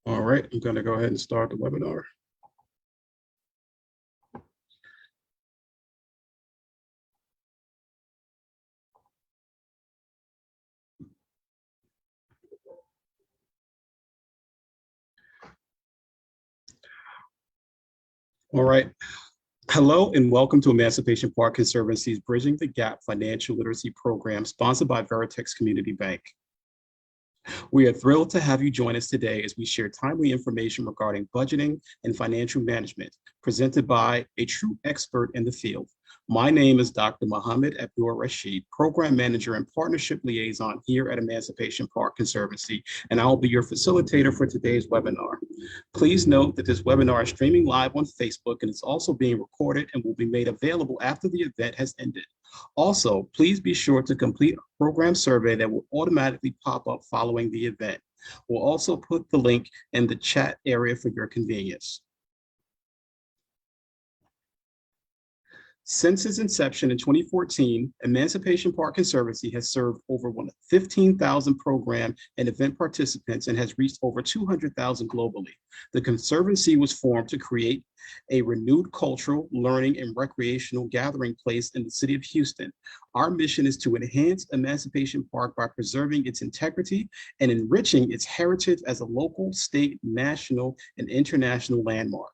All right, I'm going to go ahead and start the webinar. All right. Hello and welcome to Emancipation Park Conservancy's Bridging the Gap Financial Literacy Program, sponsored by Veritex Community Bank. We are thrilled to have you join us today as we share timely information regarding budgeting and financial management, presented by a true expert in the field. My name is Dr. Mohammed Abdul Rashid, Program Manager and Partnership Liaison here at Emancipation Park Conservancy, and I will be your facilitator for today's webinar. Please note that this webinar is streaming live on Facebook and it's also being recorded and will be made available after the event has ended. Also, please be sure to complete a program survey that will automatically pop up following the event. We'll also put the link in the chat area for your convenience. Since its inception in 2014, Emancipation Park Conservancy has served over 15,000 program and event participants and has reached over 200,000 globally. The Conservancy was formed to create a renewed cultural, learning, and recreational gathering place in the city of Houston. Our mission is to enhance Emancipation Park by preserving its integrity and enriching its heritage as a local, state, national, and international landmark.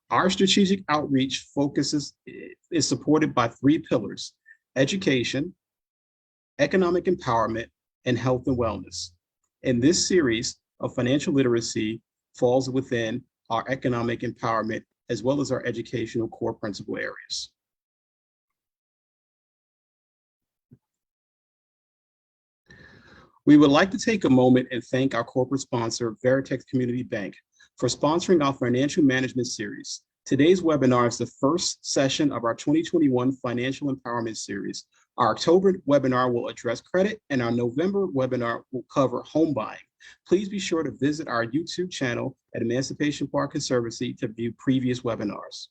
Our strategic outreach is supported by 3 pillars: education, economic empowerment, and health and wellness. And this series of financial literacy falls within our economic empowerment as well as our educational core principal areas. We would like to take a moment and thank our corporate sponsor, Veritex Community Bank, for sponsoring our financial management series. Today's webinar is the first session of our 2021 Financial Empowerment Series. Our October webinar will address credit, and our November webinar will cover home buying. Please be sure to visit our YouTube channel at Emancipation Park Conservancy to view previous webinars.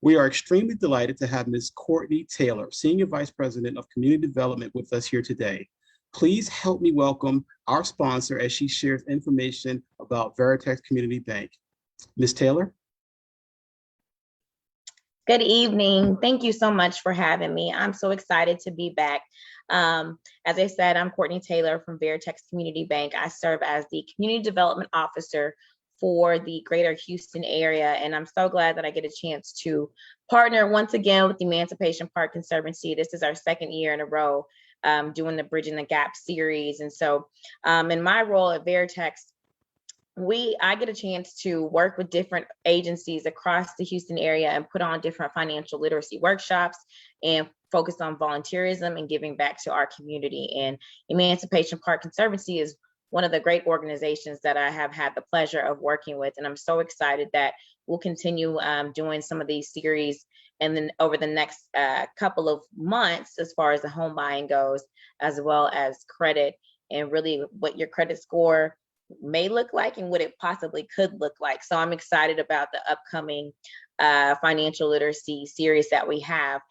We are extremely delighted to have Ms. Courtney Taylor, Senior Vice President of Community Development, with us here today. Please help me welcome our sponsor as she shares information about Veritex Community Bank. Ms. Taylor? Good evening. Thank you so much for having me. I'm so excited to be back. As I said, I'm Courtney Taylor from Veritex Community Bank. I serve as the Community Development Officer for the greater Houston area. And I'm so glad that I get a chance to partner once again with the Emancipation Park Conservancy. This is our 2nd year in a row doing the Bridging the Gap series. And so in my role at Veritex, I get a chance to work with different agencies across the Houston area and put on different financial literacy workshops and focus on volunteerism and giving back to our community. And Emancipation Park Conservancy is one of the great organizations that I have had the pleasure of working with. And I'm so excited that we'll continue doing some of these series and then over the next couple of months, as far as the home buying goes, as well as credit and really what your credit score may look like and what it possibly could look like. So I'm excited about the upcoming financial literacy series that we have.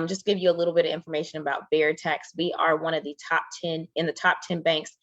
Just give you a little bit of information about Veritex. We are one of the top 10 banks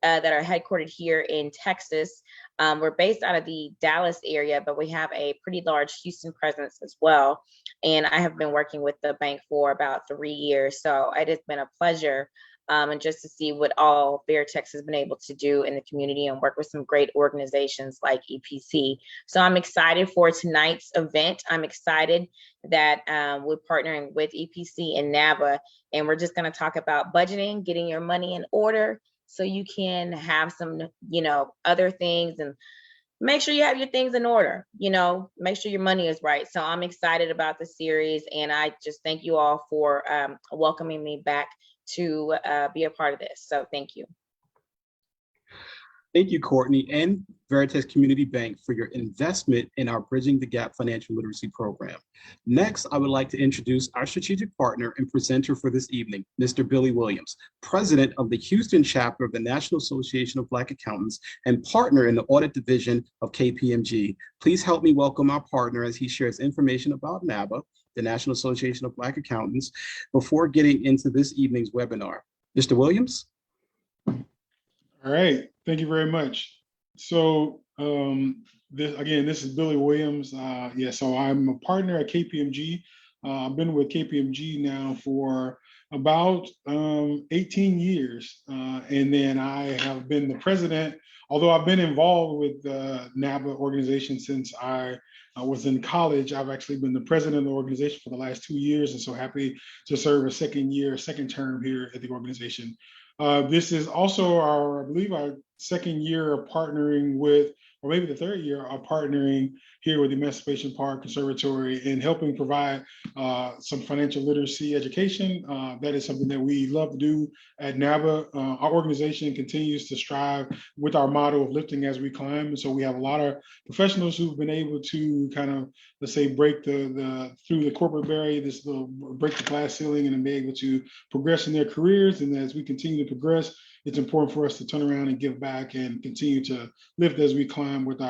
that are headquartered here in Texas. We're based out of the Dallas area, but we have a pretty large Houston presence as well. And I have been working with the bank for about 3 years. So it has been a pleasure and just to see what all Veritex has been able to do in the community and work with some great organizations like EPC. So I'm excited for tonight's event. I'm excited that we're partnering with EPC and NAVA, and we're just going to talk about budgeting, getting your money in order, so you can have some, other things and make sure you have your things in order, make sure your money is right. So I'm excited about the series, and I just thank you all for welcoming me back to be a part of this. So thank you. Thank you, Courtney, and Veritex Community Bank for your investment in our Bridging the Gap Financial Literacy Program. Next, I would like to introduce our strategic partner and presenter for this evening, Mr. Billy Williams, President of the Houston chapter of the National Association of Black Accountants and partner in the Audit Division of KPMG. Please help me welcome our partner as he shares information about NABA, the National Association of Black Accountants, before getting into this evening's webinar. Mr. Williams? All right, thank you very much. So this is Billy Williams. So I'm a partner at KPMG. I've been with KPMG now for about 18 years. And then I have been the president, although I've been involved with the NABA organization since I was in college. I've actually been the president of the organization for the last 2 years, and so happy to serve a second term here at the organization. This is also I believe our second year of partnering with, or maybe the third year of partnering here with the Emancipation Park Conservatory and helping provide some financial literacy education. That is something that we love to do at NABA. Our organization continues to strive with our motto of lifting as we climb. And so we have a lot of professionals who've been able to kind of, let's say, break through the corporate barrier, break the glass ceiling, and be able to progress in their careers. And as we continue to progress, it's important for us to turn around and give back and continue to lift as we climb with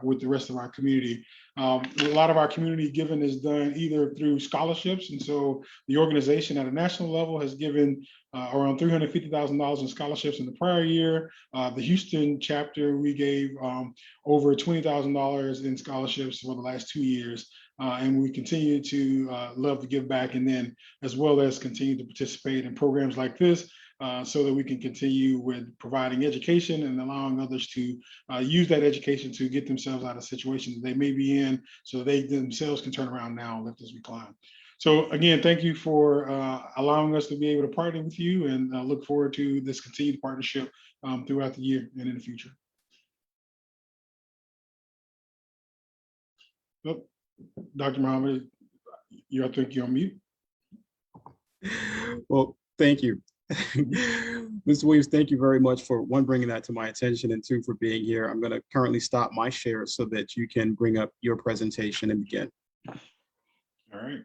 with the rest of our community. A lot of our community giving is done either through scholarships, and so the organization at a national level has given around $350,000 in scholarships in the prior year. The Houston chapter, we gave over $20,000 in scholarships for the last 2 years. And we continue to love to give back, and then as well as continue to participate in programs like this so that we can continue with providing education and allowing others to use that education to get themselves out of situations they may be in, so they themselves can turn around now and lift as we climb. So again, thank you for allowing us to be able to partner with you, and look forward to this continued partnership throughout the year and in the future. Oh, Dr. Muhammad, I think you're on mute. Well, thank you. Mr. Williams, thank you very much for one, bringing that to my attention, and two, for being here. I'm going to currently stop my share so that you can bring up your presentation and begin. All right.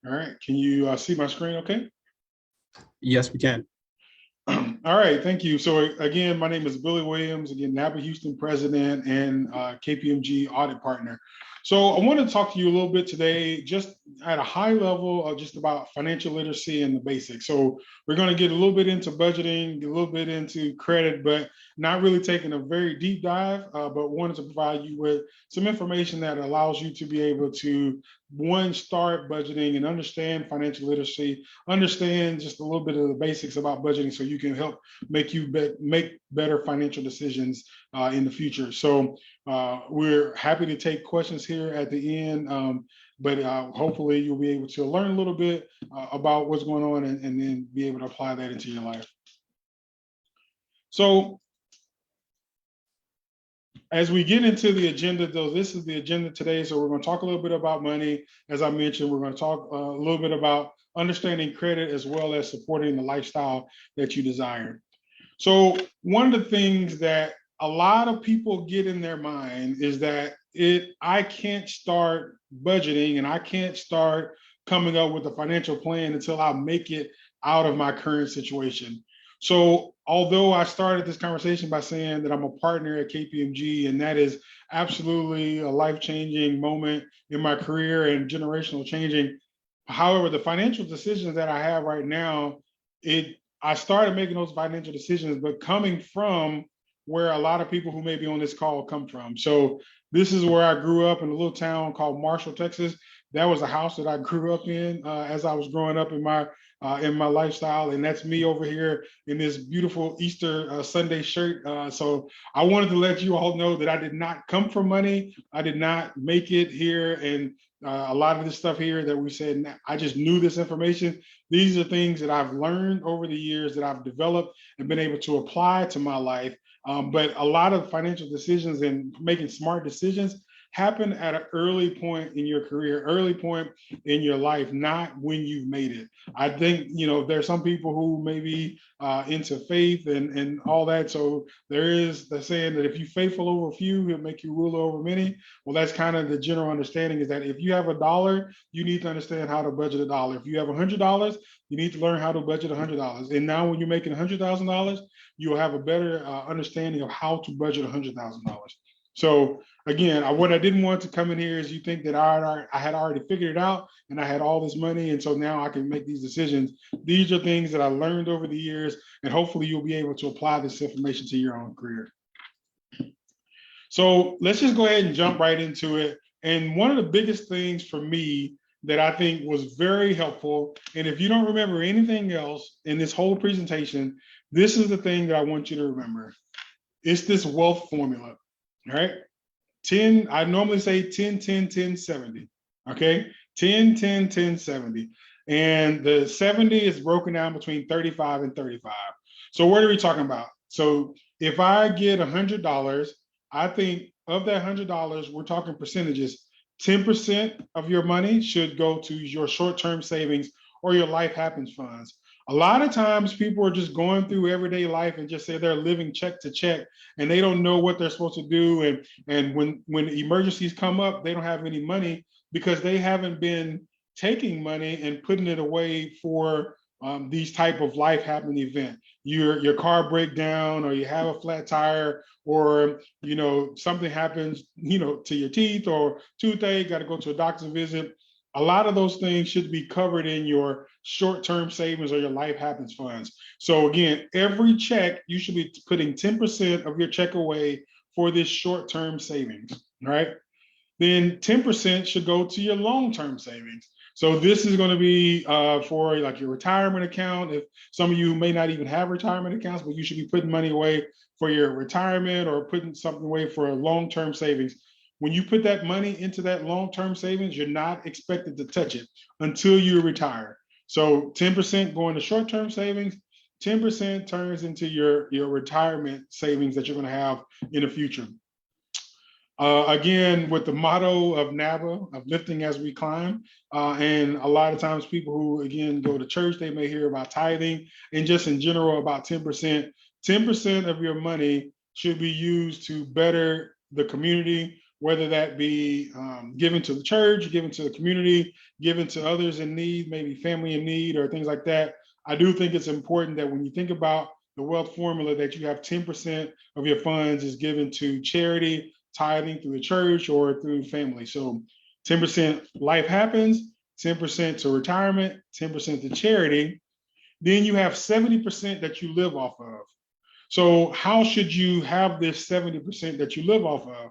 All right, can you see my screen okay? Yes, we can. All right, thank you. So again, my name is Billy Williams, again, NABA Houston president and KPMG audit partner. So I want to talk to you a little bit today, just at a high level, just about financial literacy and the basics. So we're going to get a little bit into budgeting, a little bit into credit, but not really taking a very deep dive, but wanted to provide you with some information that allows you to be able to, one, start budgeting and understand financial literacy, understand just a little bit of the basics about budgeting so you can help make better financial decisions in the future. So we're happy to take questions here at the end, but hopefully you'll be able to learn a little bit about what's going on and then be able to apply that into your life. So as we get into the agenda, though, this is the agenda today. So we're going to talk a little bit about money. As I mentioned, we're going to talk a little bit about understanding credit as well as supporting the lifestyle that you desire. So one of the things that a lot of people get in their mind is that I can't start budgeting and I can't start coming up with a financial plan until I make it out of my current situation. So although I started this conversation by saying that I'm a partner at KPMG, and that is absolutely a life-changing moment in my career and generational changing. However, the financial decisions that I have right now, I started making those financial decisions, but coming from where a lot of people who may be on this call come from. So this is where I grew up, in a little town called Marshall, Texas. That was a house that I grew up in as I was growing up in my in my lifestyle. And that's me over here in this beautiful Easter Sunday shirt. So I wanted to let you all know that I did not come for money. I did not make it here. And a lot of this stuff here that we said, I just knew this information. These are things that I've learned over the years that I've developed and been able to apply to my life. But a lot of financial decisions and making smart decisions happen at an early point in your career, early point in your life, not when you've made it. I think, there's some people who may be into faith and all that. So there is the saying that if you're faithful over a few, he'll make you ruler over many. Well, that's kind of the general understanding, is that if you have $1, you need to understand how to budget $1. If you have $100, you need to learn how to budget $100. And now when you're making $100,000, you'll have a better understanding of how to budget $100,000. So again, what I didn't want to come in here is you think that I had already figured it out and I had all this money, and so now I can make these decisions. These are things that I learned over the years, and hopefully you'll be able to apply this information to your own career. So let's just go ahead and jump right into it. And one of the biggest things for me that I think was very helpful, and if you don't remember anything else in this whole presentation, this is the thing that I want you to remember. It's this wealth formula. All right, 10, I normally say 10, 10, 10, 70, okay? 10, 10, 10, 70. And the 70 is broken down between 35 and 35. So what are we talking about? So if I get $100, I think of that $100, we're talking percentages. 10% of your money should go to your short-term savings or your life happens funds. A lot of times people are just going through everyday life and just say they're living check to check and they don't know what they're supposed to do. And when emergencies come up, they don't have any money because they haven't been taking money and putting it away for these type of life happening event. Your car break down, or you have a flat tire, or something happens to your teeth or toothache, got to go to a doctor's visit. A lot of those things should be covered in your short-term savings or your life happens funds. So again, every check, you should be putting 10% of your check away for this short-term savings, right? Then 10% should go to your long-term savings. So this is going to be for like your retirement account. If some of you may not even have retirement accounts, but you should be putting money away for your retirement or putting something away for a long-term savings. When you put that money into that long-term savings, you're not expected to touch it until you retire. So 10% going to short-term savings, 10% turns into your retirement savings that you're going to have in the future. Again, with the motto of NABA, of lifting as we climb, and a lot of times people who, again, go to church, they may hear about tithing and just in general about 10%. 10% of your money should be used to better the community, whether that be given to the church, given to the community, given to others in need, maybe family in need or things like that. I do think it's important that when you think about the wealth formula, that you have 10% of your funds is given to charity, tithing through the church or through family. So 10% life happens, 10% to retirement, 10% to charity. Then you have 70% that you live off of. So how should you have this 70% that you live off of?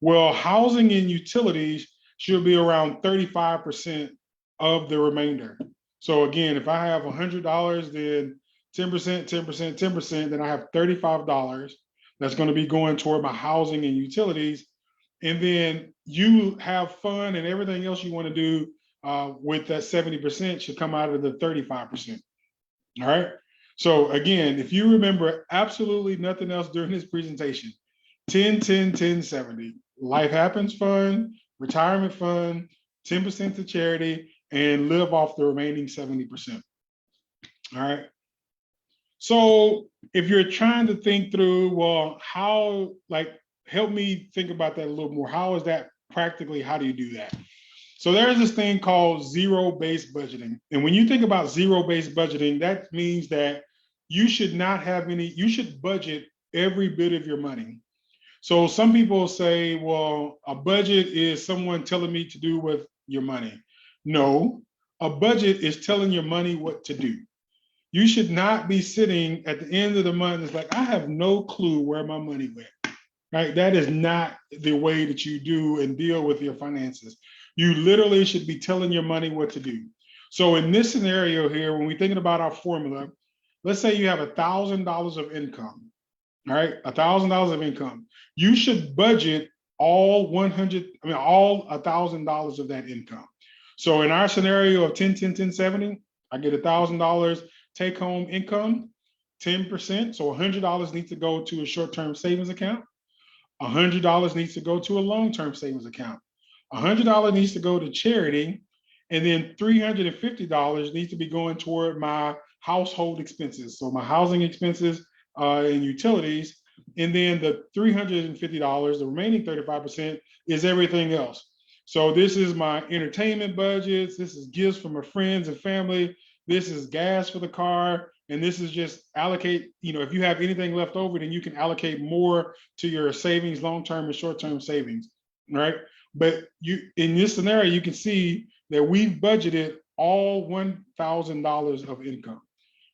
Well, housing and utilities should be around 35% of the remainder. So again, if I have $100, then 10%, 10%, 10%, then I have $35 that's going to be going toward my housing and utilities. And then you have fun and everything else you want to do with that 70% should come out of the 35%. All right. So again, if you remember absolutely nothing else during this presentation, 10, 10, 10, 70, life happens fund, retirement fund, 10% to charity, and live off the remaining 70%. All right. So if you're trying to think through, well, how, help me think about that a little more. How is that practically, how do you do that? So there's this thing called zero-based budgeting. And when you think about zero-based budgeting, that means that you should not have any, you should budget every bit of your money. So some people say, well, a budget is someone telling me to do with your money. No, a budget is telling your money what to do. You should not be sitting at the end of the month. It's like, I have no clue where my money went, right? That is not the way that you do and deal with your finances. You literally should be telling your money what to do. So in this scenario here, when we're thinking about our formula, let's say you have $1,000 of income, all right, $1,000 of income. You should budget all $1,000 of that income. So in our scenario of 10, 10, 10, 70, I get $1,000 take home income, 10%. So $100 needs to go to a short-term savings account. $100 needs to go to a long-term savings account. $100 needs to go to charity. And then $350 needs to be going toward my household expenses. So my housing expenses and utilities. And then the $350, the remaining 35% is everything else. So this is my entertainment budgets. This is gifts from my friends and family. This is gas for the car. And this is just allocate, if you have anything left over, then you can allocate more to your savings, long-term and short-term savings, right? But in this scenario, you can see that we've budgeted all $1,000 of income,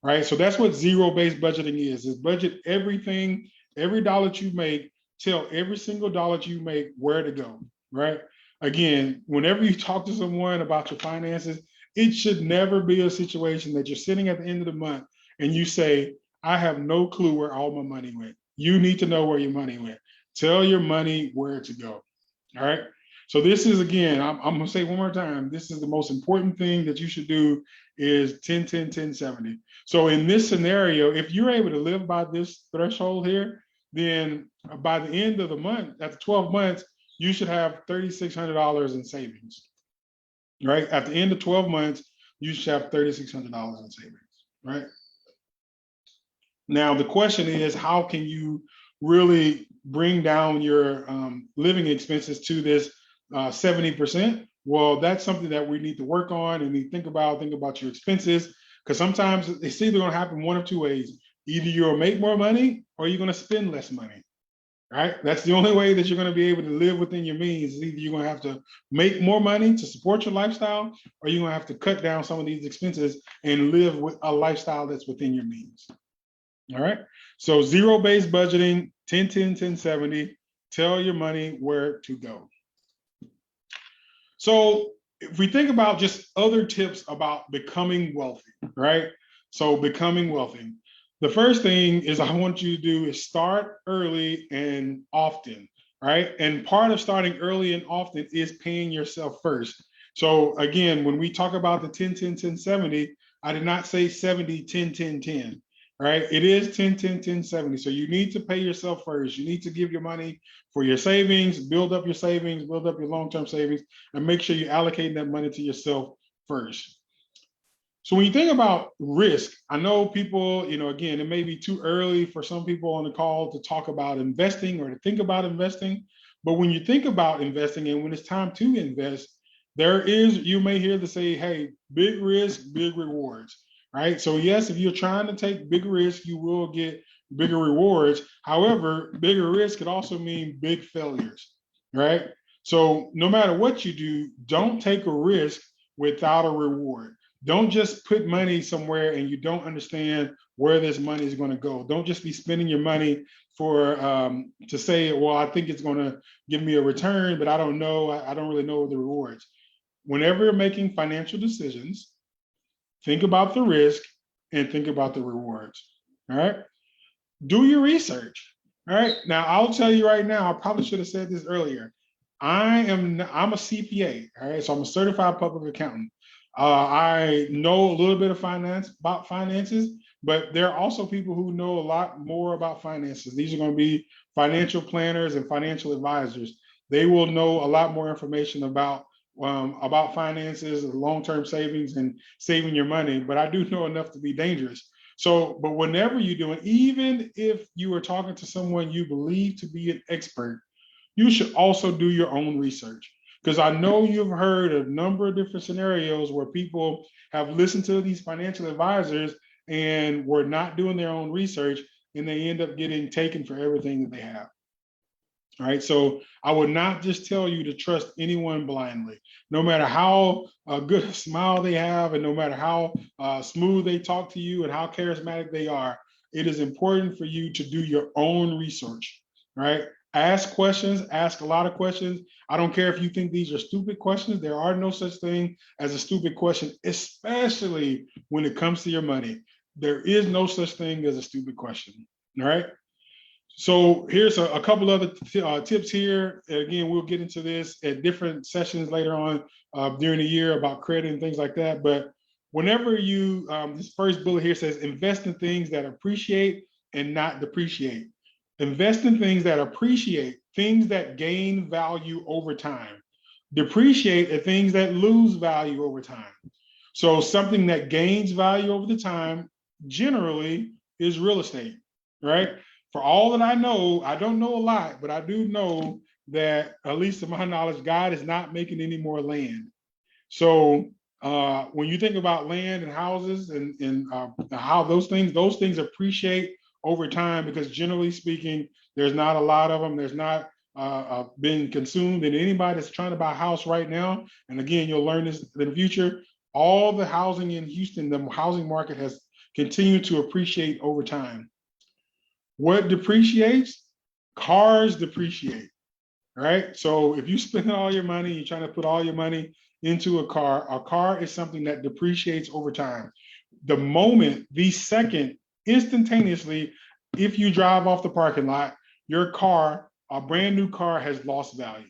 right? So that's what zero-based budgeting is budget everything, every dollar that you make, tell every single dollar that you make where to go, right? Again, whenever you talk to someone about your finances, it should never be a situation that you're sitting at the end of the month and you say, I have no clue where all my money went. You need to know where your money went. Tell your money where to go, all right? So this is, again, I'm gonna say one more time, this is the most important thing that you should do is 10, 10, 10, 70. So in this scenario, if you're able to live by this threshold here, then by the end of the month, after 12 months, you should have $3,600 in savings, right? At the end of 12 months, you should have $3,600 in savings, right? Now, the question is, how can you really bring down your living expenses to this 70%? Well, that's something that we need to work on and think about your expenses, because sometimes it's either going to happen one of two ways. Either you'll make more money or you're going to spend less money, right? That's the only way that you're going to be able to live within your means. Either you're going to have to make more money to support your lifestyle, or you're going to have to cut down some of these expenses and live with a lifestyle that's within your means. All right. So zero-based budgeting, 10, 10, 10, 70, tell your money where to go. So if we think about just other tips about becoming wealthy, right? So becoming wealthy. The first thing is I want you to do is start early and often, right? And part of starting early and often is paying yourself first. So again, when we talk about the 10, 10, 10, 70, I did not say 70, 10, 10, 10, right? It is 10, 10, 10, 70. So you need to pay yourself first. You need to give your money for your savings, build up your savings, build up your long-term savings, and make sure you're allocating that money to yourself first. So when you think about risk, I know people, again, it may be too early for some people on the call to talk about investing or to think about investing. But when you think about investing and when it's time to invest, you may hear the say, hey, big risk, big rewards, right? So yes, if you're trying to take big risk, you will get bigger rewards. However, bigger risk could also mean big failures, right? So no matter what you do, don't take a risk without a reward. Don't just put money somewhere and you don't understand where this money is going to go. Don't just be spending your money for to say, well, I think it's going to give me a return, but I don't know. I don't really know the rewards. Whenever you're making financial decisions, think about the risk and think about the rewards. All right. Do your research. All right. Now, I'll tell you right now, I probably should have said this earlier. I'm a CPA. All right. So I'm a certified public accountant. I know a little bit of about finances, but there are also people who know a lot more about finances. These are going to be financial planners and financial advisors. They will know a lot more information about finances, long-term savings, and saving your money. But I do know enough to be dangerous. So, but whenever you're doing, even if you are talking to someone you believe to be an expert, you should also do your own research. Because I know you've heard a number of different scenarios where people have listened to these financial advisors and were not doing their own research, and they end up getting taken for everything that they have. All right, so I would not just tell you to trust anyone blindly, no matter how good a smile they have, and no matter how smooth they talk to you and how charismatic they are. It is important for you to do your own research, right? Ask questions, ask a lot of questions. I don't care if you think these are stupid questions. There are no such thing as a stupid question, especially when it comes to your money. There is no such thing as a stupid question. All right. So here's a couple other tips here. Again, we'll get into this at different sessions later on during the year about credit and things like that. But whenever you, this first bullet here says invest in things that appreciate and not depreciate. Invest in things that appreciate, things that gain value over time. Depreciate are things that lose value over time. So something that gains value over the time generally is real estate, right? For all that I know, I don't know a lot, but I do know that, at least to my knowledge, God is not making any more land. So when you think about land and houses and how those things appreciate over time, because generally speaking, there's not a lot of them. There's not being consumed. And anybody that's trying to buy a house right now, and again, you'll learn this in the future, all the housing in Houston, the housing market has continued to appreciate over time. What depreciates? Cars depreciate, right? So if you spend all your money, you're trying to put all your money into a car is something that depreciates over time. The second, instantaneously, if you drive off the parking lot, your car, a brand new car, has lost value,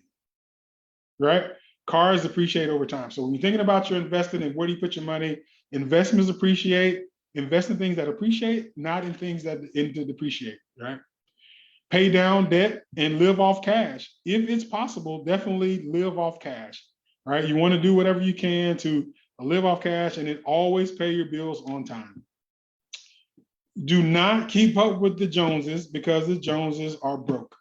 right? Cars depreciate over time. So when you're thinking about your investing and where do you put your money, investments appreciate. Invest in things that appreciate, not in things that depreciate, right? Pay down debt and live off cash. If it's possible, definitely live off cash, right? You want to do whatever you can to live off cash and then always pay your bills on time. Do not keep up with the Joneses, because the Joneses are broke.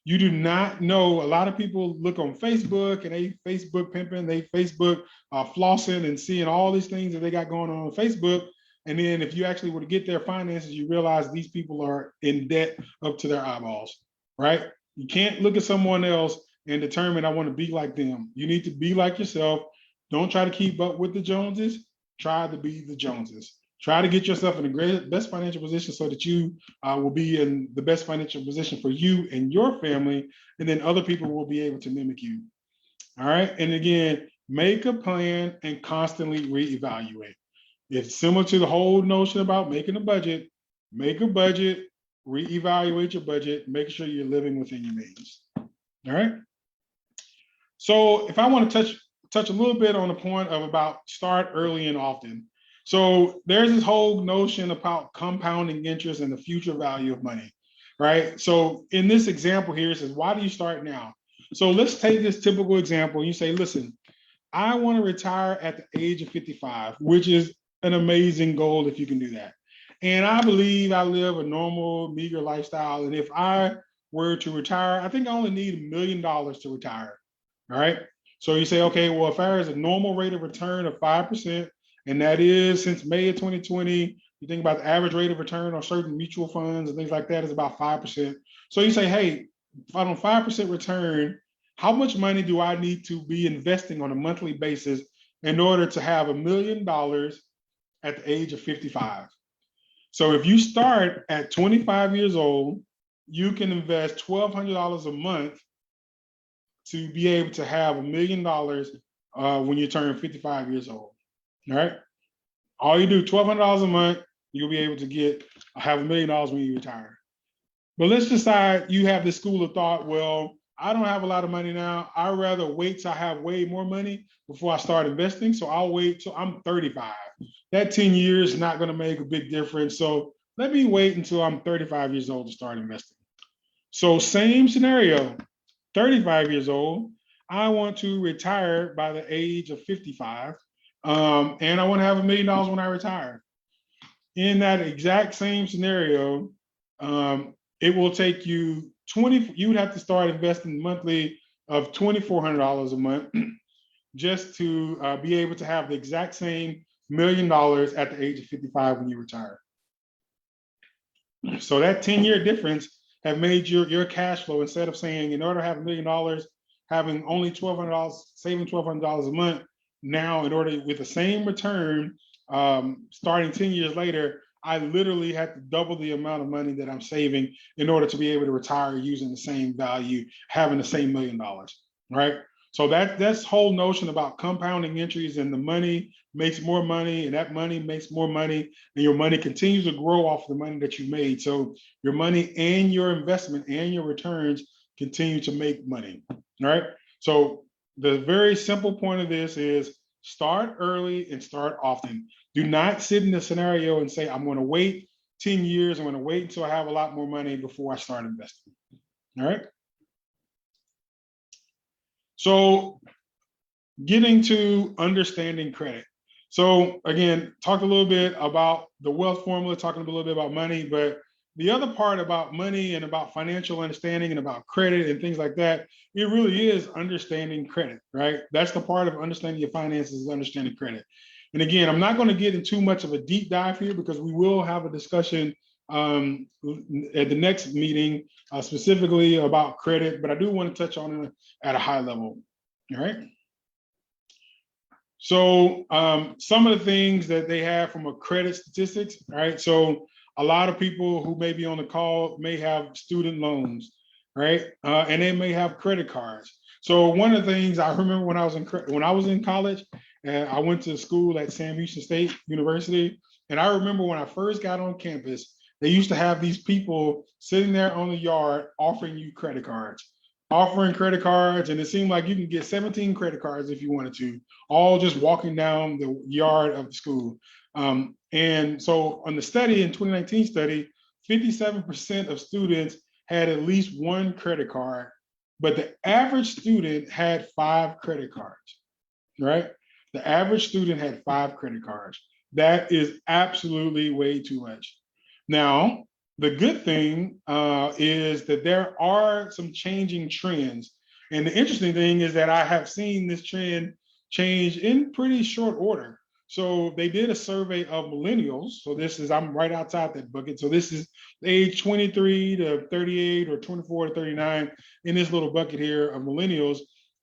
You do not know. A lot of people look on Facebook and they Facebook pimping, they Facebook flossing and seeing all these things that they got going on Facebook. And then if you actually were to get their finances, you realize these people are in debt up to their eyeballs, right? You can't look at someone else and determine, I want to be like them. You need to be like yourself. Don't try to keep up with the Joneses. Try to be the Joneses. Try to get yourself in the best financial position so that you will be in the best financial position for you and your family, and then other people will be able to mimic you. All right. And again, make a plan and constantly reevaluate. It's similar to the whole notion about making a budget. Make a budget, reevaluate your budget, make sure you're living within your means. All right. So if I want to touch a little bit on the point of about start early and often. So there's this whole notion about compounding interest and the future value of money, right? So in this example here, it says, why do you start now? So let's take this typical example. You say, listen, I want to retire at the age of 55, which is an amazing goal if you can do that. And I believe I live a normal, meager lifestyle. And if I were to retire, I think I only need $1 million to retire. All right. So you say, okay, well, if there is a normal rate of return of 5%, and that is since May of 2020, you think about the average rate of return on certain mutual funds and things like that is about 5%. So you say, hey, on a 5% return, how much money do I need to be investing on a monthly basis in order to have $1 million at the age of 55? So if you start at 25 years old, you can invest $1,200 a month to be able to have $1 million when you turn 55 years old. All right. All you do, $1,200 a month, you'll be able to have $1 million when you retire. But let's decide you have this school of thought, well, I don't have a lot of money now. I'd rather wait till I have way more money before I start investing. So I'll wait till I'm 35. That 10 years is not going to make a big difference. So let me wait until I'm 35 years old to start investing. So same scenario, 35 years old, I want to retire by the age of 55. And I want to have $1 million when I retire. In that exact same scenario, it will take you you would have to start investing monthly of $2,400 a month just to be able to have the exact same $1 million at the age of 55 when you retire. So that 10-year difference have made your cash flow, instead of saying in order to have $1 million, having only $1,200, saving $1,200 a month, now in order with the same return, starting 10 years later, I literally had to double the amount of money that I'm saving in order to be able to retire using the same value, having the same $1 million, right? So that's whole notion about compounding entries, and the money makes more money, and that money makes more money, and your money continues to grow off the money that you made. So your money and your investment and your returns continue to make money, right? So the very simple point of this is start early and start often. Do not sit in the scenario and say, I'm going to wait 10 years. I'm going to wait until I have a lot more money before I start investing. All right. So getting to understanding credit. So again, talked a little bit about the wealth formula, talking a little bit about money, but the other part about money and about financial understanding and about credit and things like that, it really is understanding credit, right? That's the part of understanding your finances, is understanding credit. And again, I'm not going to get into too much of a deep dive here because we will have a discussion at the next meeting specifically about credit, but I do want to touch on it at a high level. All right. So some of the things that they have from a credit statistics, right? So a lot of people who may be on the call may have student loans, right? And they may have credit cards. So one of the things I remember when I was in college, and I went to school at Sam Houston State University, and I remember when I first got on campus, they used to have these people sitting there on the yard offering you credit cards. Offering credit cards, and it seemed like you can get 17 credit cards if you wanted to, all just walking down the yard of the school. And so on the study, in 2019 study, 57% of students had at least one credit card, but the average student had 5 credit cards, right? The average student had 5 credit cards. That is absolutely way too much. Now, the good thing is that there are some changing trends. And the interesting thing is that I have seen this trend change in pretty short order. So they did a survey of millennials. So this is, I'm right outside that bucket. So this is age 23 to 38 or 24 to 39 in this little bucket here of millennials.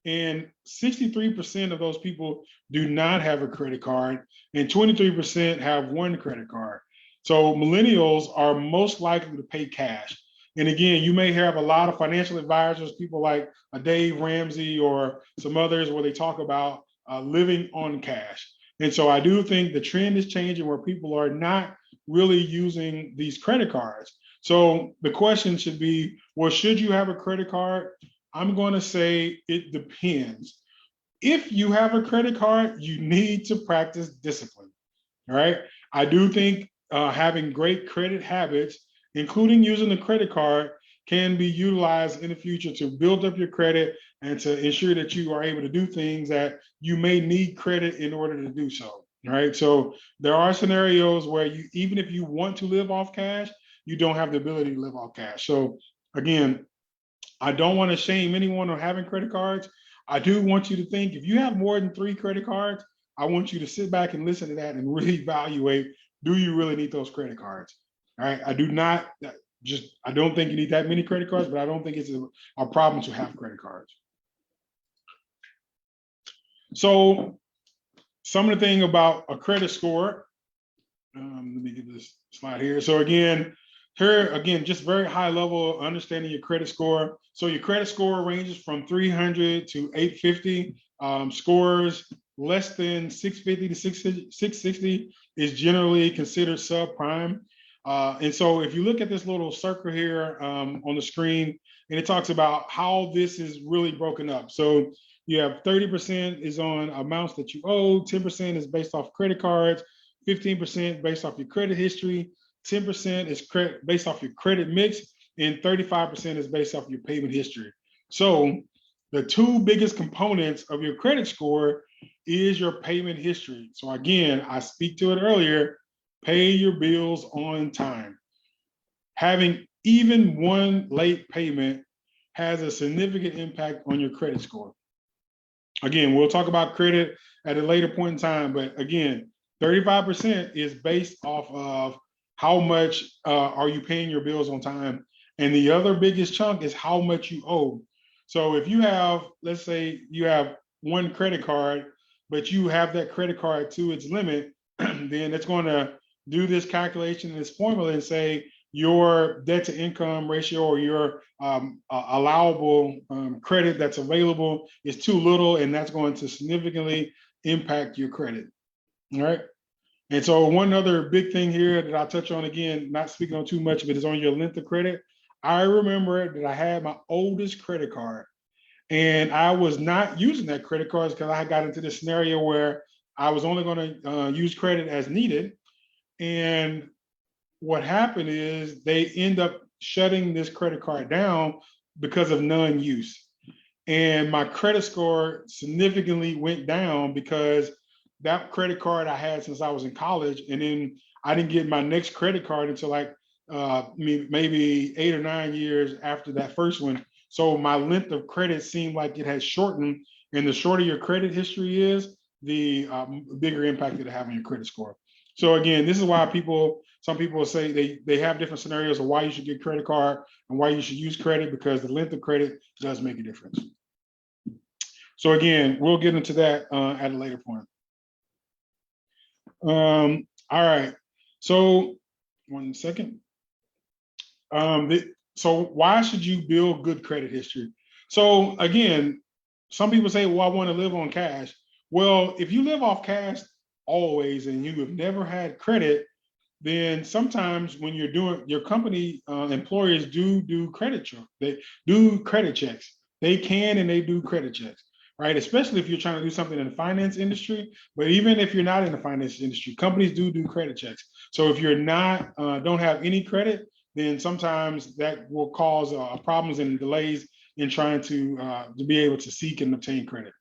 And 63% of those people do not have a credit card, and 23% have one credit card. So millennials are most likely to pay cash. And again, you may have a lot of financial advisors, people like Dave Ramsey or some others, where they talk about living on cash. And so I do think the trend is changing where people are not really using these credit cards. So the question should be, well, should you have a credit card? I'm going to say it depends. If you have a credit card, you need to practice discipline. All right. I do think having great credit habits, including using the credit card, can be utilized in the future to build up your credit and to ensure that you are able to do things that you may need credit in order to do so. All right. So there are scenarios where you, even if you want to live off cash, you don't have the ability to live off cash. So again, I don't want to shame anyone on having credit cards. I do want you to think, if you have more than 3 credit cards, I want you to sit back and listen to that and really evaluate, do you really need those credit cards? All right. I don't think you need that many credit cards, but I don't think it's a problem to have credit cards. So some of the thing about a credit score, let me get this slide here. So again, just very high level understanding your credit score. So your credit score ranges from 300 to 850. Scores less than 650 to 660 is generally considered subprime. And so if you look at this little circle here on the screen, and it talks about how this is really broken up. So you have 30% is on amounts that you owe, 10% is based off credit cards, 15% based off your credit history, 10% is based off your credit mix, and 35% is based off your payment history. So the 2 biggest components of your credit score is your payment history. So again, I speak to it earlier, pay your bills on time. Having even one late payment has a significant impact on your credit score. Again, we'll talk about credit at a later point in time, but again, 35% is based off of how much are you paying your bills on time? And the other biggest chunk is how much you owe. So if you have, let's say you have one credit card, but you have that credit card to its limit, then it's going to do this calculation in this formula and say your debt to income ratio or your allowable credit that's available is too little, and that's going to significantly impact your credit. All right. And so one other big thing here that I'll touch on, again, not speaking on too much, but is on your length of credit. I remember that I had my oldest credit card, and I was not using that credit card because I got into this scenario where I was only going to use credit as needed. And what happened is they end up shutting this credit card down because of non-use. And my credit score significantly went down because that credit card I had since I was in college, and then I didn't get my next credit card until like maybe 8 or 9 years after that first one. So my length of credit seemed like it had shortened, and the shorter your credit history is, the bigger impact it have on your credit score. So again, this is why some people say they have different scenarios of why you should get a credit card and why you should use credit, because the length of credit does make a difference. So again, we'll get into that at a later point. All right. So 1 second. So why should you build good credit history? So again, some people say, well, I want to live on cash. Well, if you live off cash always and you have never had credit, then sometimes when you're doing your company, employers do credit checks. They do credit checks. They can and they do credit checks, right? Especially if you're trying to do something in the finance industry. But even if you're not in the finance industry, companies do credit checks. So if you're not, don't have any credit, then sometimes that will cause problems and delays in trying to be able to seek and obtain credit.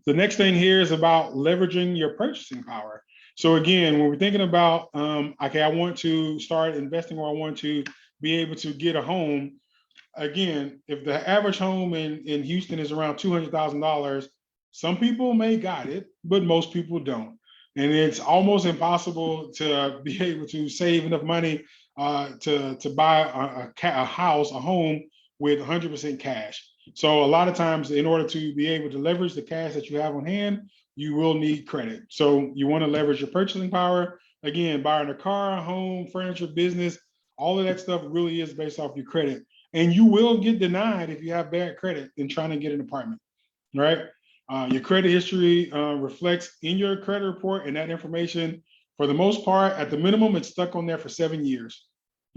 The next thing here is about leveraging your purchasing power. So again, when we're thinking about, okay, I want to start investing or I want to be able to get a home, again, if the average home in Houston is around $200,000, some people may got it, but most people don't. And it's almost impossible to be able to save enough money to buy a house, a home with 100% cash. So a lot of times, in order to be able to leverage the cash that you have on hand, you will need credit. So you want to leverage your purchasing power. Again, buying a car, home, furniture, business, all of that stuff really is based off your credit. And you will get denied if you have bad credit in trying to get an apartment, right? Your credit history reflects in your credit report, and that information, for the most part, at the minimum, it's stuck on there for 7 years,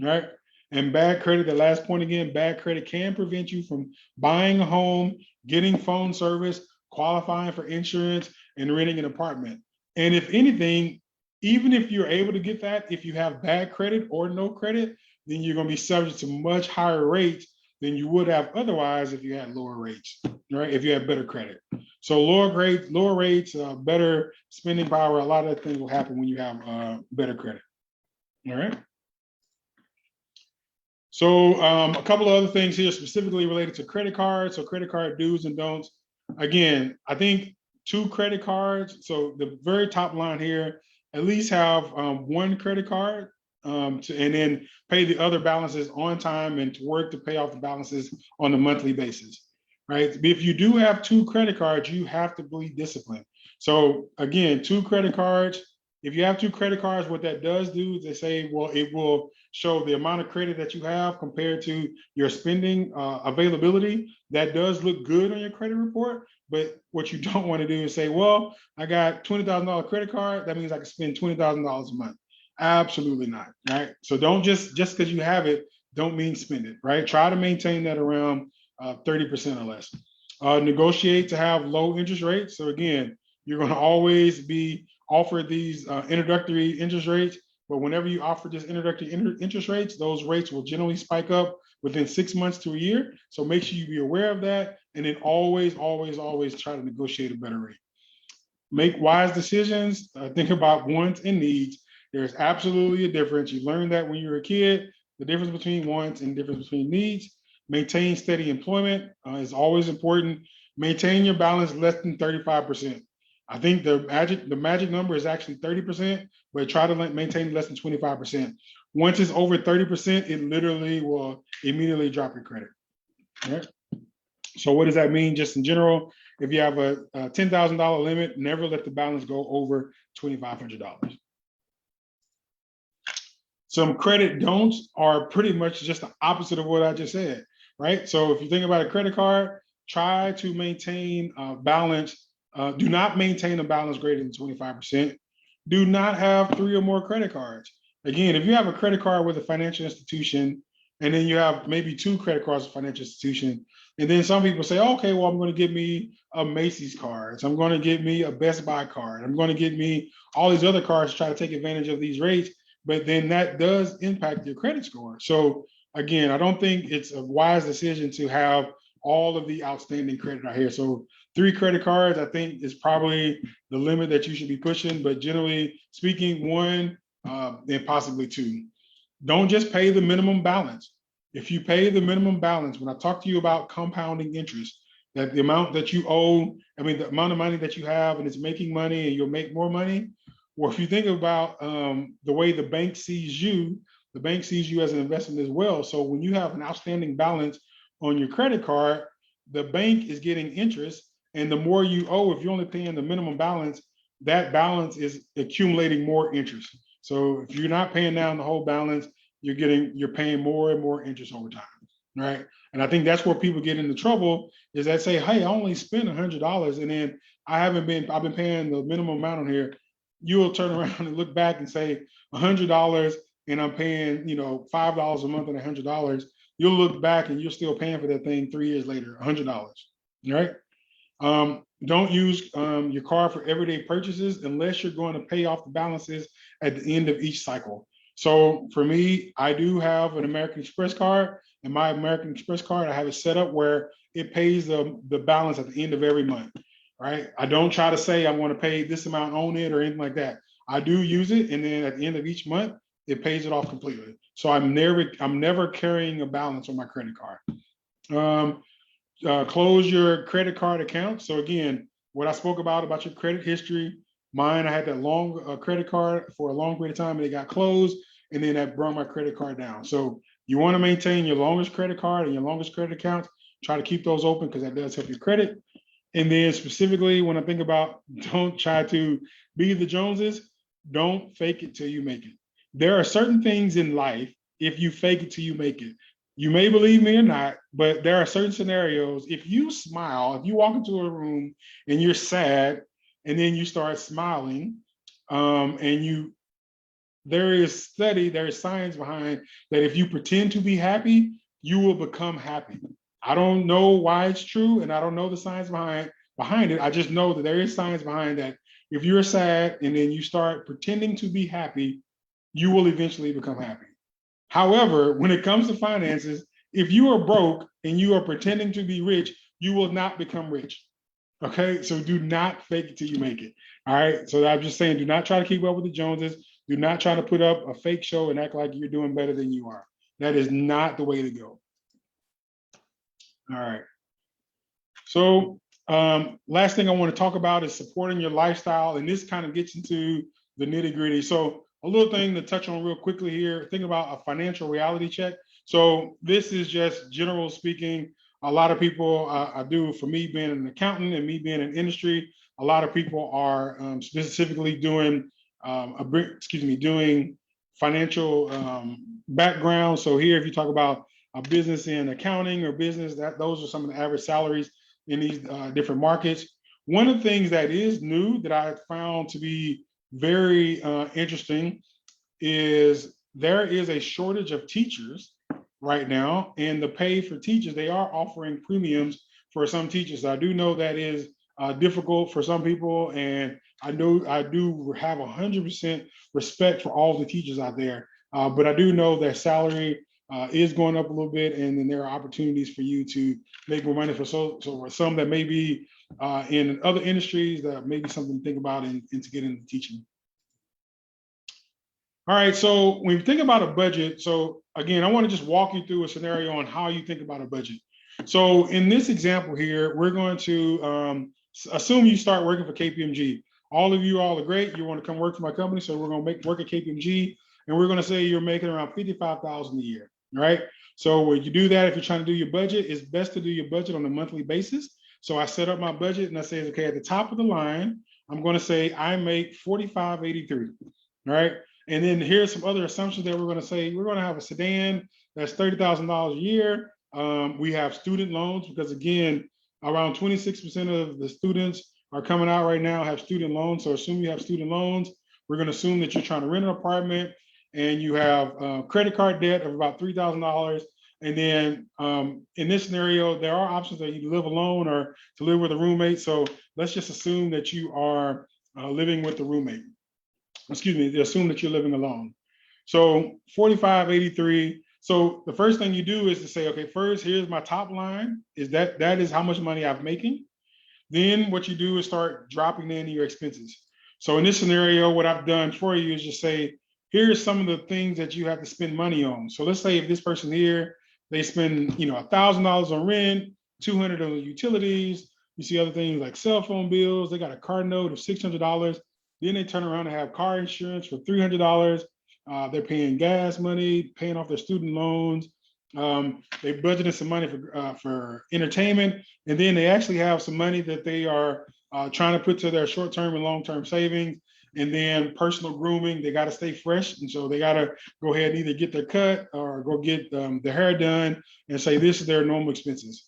right? And bad credit, the last point again, bad credit can prevent you from buying a home, getting phone service, qualifying for insurance, and renting an apartment. And if anything, even if you're able to get that, if you have bad credit or no credit, then you're going to be subject to much higher rates than you would have otherwise if you had lower rates, right? If you had better credit. So lower rates, better spending power, a lot of things will happen when you have better credit, all right? So a couple of other things here specifically related to credit cards. So credit card do's and don'ts. Again, I think 2 credit cards. So the very top line here, at least have 1 credit card and then pay the other balances on time and to work to pay off the balances on a monthly basis, right? If you do have 2 credit cards, you have to be disciplined. So again, 2 credit cards. If you have 2 credit cards, what that does do is they say, well, it will show the amount of credit that you have compared to your spending availability. That does look good on your credit report. But what you don't want to do is say, well, I got $20,000 credit card. That means I can spend $20,000 a month. Absolutely not, right? So don't just because you have it, don't mean spend it, right? Try to maintain that around 30% or less. Negotiate to have low interest rates. So again, you're going to always be offered these introductory interest rates, but whenever you offer this introductory interest rates, those rates will generally spike up within 6 months to a year. So make sure you be aware of that, and then always try to negotiate a better rate. Make wise decisions. Think about wants and needs. There's absolutely a difference. You learned that when you were a kid, the difference between wants and the difference between needs. Maintain steady employment is always important. Maintain your balance less than 35%. I think the magic number is actually 30%, but try to maintain less than 25%. Once it's over 30%, it literally will immediately drop your credit. All right? So what does that mean just in general? If you have a $10,000 limit, never let the balance go over $2,500. Some credit don'ts are pretty much just the opposite of what I just said, right? So if you think about a credit card, try to maintain a balance. Do not maintain a balance greater than 25%. Do not have 3 or more credit cards. Again, if you have a credit card with a financial institution, and then you have maybe 2 credit cards with a financial institution, and then some people say, okay, well, I'm going to get me a Macy's card. I'm going to get me a Best Buy card. I'm going to get me all these other cards to try to take advantage of these rates. But then that does impact your credit score. So again, I don't think it's a wise decision to have all of the outstanding credit out here. So 3 credit cards, I think, is probably the limit that you should be pushing. But generally speaking, 1 and possibly 2. Don't just pay the minimum balance. If you pay the minimum balance, when I talk to you about compounding interest, that the amount that you owe, I mean, the amount of money that you have and it's making money and you'll make more money. Or if you think about the way the bank sees you, the bank sees you as an investment as well. So when you have an outstanding balance on your credit card, the bank is getting interest. And the more you owe, if you're only paying the minimum balance, that balance is accumulating more interest. So if you're not paying down the whole balance, you're paying more and more interest over time, right? And I think that's where people get into trouble, is that say, hey, I only spent $100 and then I've been paying the minimum amount on here. You will turn around and look back and say $100 and I'm paying, $5 a month and $100. You'll look back and you're still paying for that thing 3 years later, $100, right? Don't use your card for everyday purchases unless you're going to pay off the balances at the end of each cycle. So for me, I do have an American Express card, and my American Express card, I have it set up where it pays the balance at the end of every month, right? I don't try to say I'm going to pay this amount on it or anything like that. I do use it, and then at the end of each month, it pays it off completely. So I'm never carrying a balance on my credit card. Close your credit card account. So again, what I spoke about your credit history, mine, I had that long credit card for a long period of time and it got closed, and then that brought my credit card down. So you want to maintain your longest credit card and your longest credit accounts. Try to keep those open because that does help your credit. And then specifically when I think about don't try to be the Joneses, don't fake it till you make it. There are certain things in life, if you fake it till you make it, you may believe me or not, but there are certain scenarios. If you smile, if you walk into a room and you're sad, and then you start smiling, there is science behind that. If you pretend to be happy, you will become happy. I don't know why it's true, and I don't know the science behind it. I just know that there is science behind that. If you're sad and then you start pretending to be happy, you will eventually become happy. However, when it comes to finances, if you are broke and you are pretending to be rich, you will not become rich. Okay, so do not fake it till you make it. All right, so I'm just saying, do not try to keep up with the Joneses. Do not try to put up a fake show and act like you're doing better than you are. That is not the way to go. All right. So last thing I want to talk about is supporting your lifestyle, and this kind of gets into the nitty gritty. So a little thing to touch on real quickly here, think about a financial reality check. So this is just general speaking. A lot of people, I do, for me being an accountant and me being in industry, a lot of people are specifically doing, doing financial background. So here, if you talk about a business in accounting or business, those are some of the average salaries in these different markets. One of the things that is new that I found to be very interesting is there is a shortage of teachers right now, and the pay for teachers, they are offering premiums for some teachers. I do know that is difficult for some people, and I do have 100% respect for all the teachers out there, but I do know their salary is going up a little bit, and then there are opportunities for you to make more money. So for some that may be in other industries, that may be something to think about and to get into teaching. All right, so when you think about a budget, so again, I want to just walk you through a scenario on how you think about a budget. So in this example here, we're going to assume you start working for KPMG. All of you all are great. You want to come work for my company, so we're going to work at KPMG, and we're going to say you're making around $55,000 a year, right? So when you do that, if you're trying to do your budget, it's best to do your budget on a monthly basis. So I set up my budget and I say, okay, at the top of the line, I'm going to say I make $45.83, right? And then here's some other assumptions that we're going to say. We're going to have a sedan that's $30,000 a year. We have student loans because, again, around 26% of the students are coming out right now have student loans. So assume you have student loans. We're going to assume that you're trying to rent an apartment and you have credit card debt of about $3,000. And then in this scenario, there are options that you live alone or to live with a roommate. So let's just assume that you are living with a roommate. Excuse me, assume that you're living alone. So 4583. So the first thing you do is to say, okay, first, here's my top line. That is how much money I'm making. Then what you do is start dropping in your expenses. So in this scenario, what I've done for you is just say, here's some of the things that you have to spend money on. So let's say if this person here, they spend, $1,000 on rent, $200 on utilities. You see other things like cell phone bills. They got a car note of $600. Then they turn around and have car insurance for $300. They're paying gas money, paying off their student loans. They budgeted some money for entertainment, and then they actually have some money that they are trying to put to their short-term and long-term savings. And then personal grooming, they got to stay fresh, and so they got to go ahead and either get their cut or go get their hair done, and say this is their normal expenses.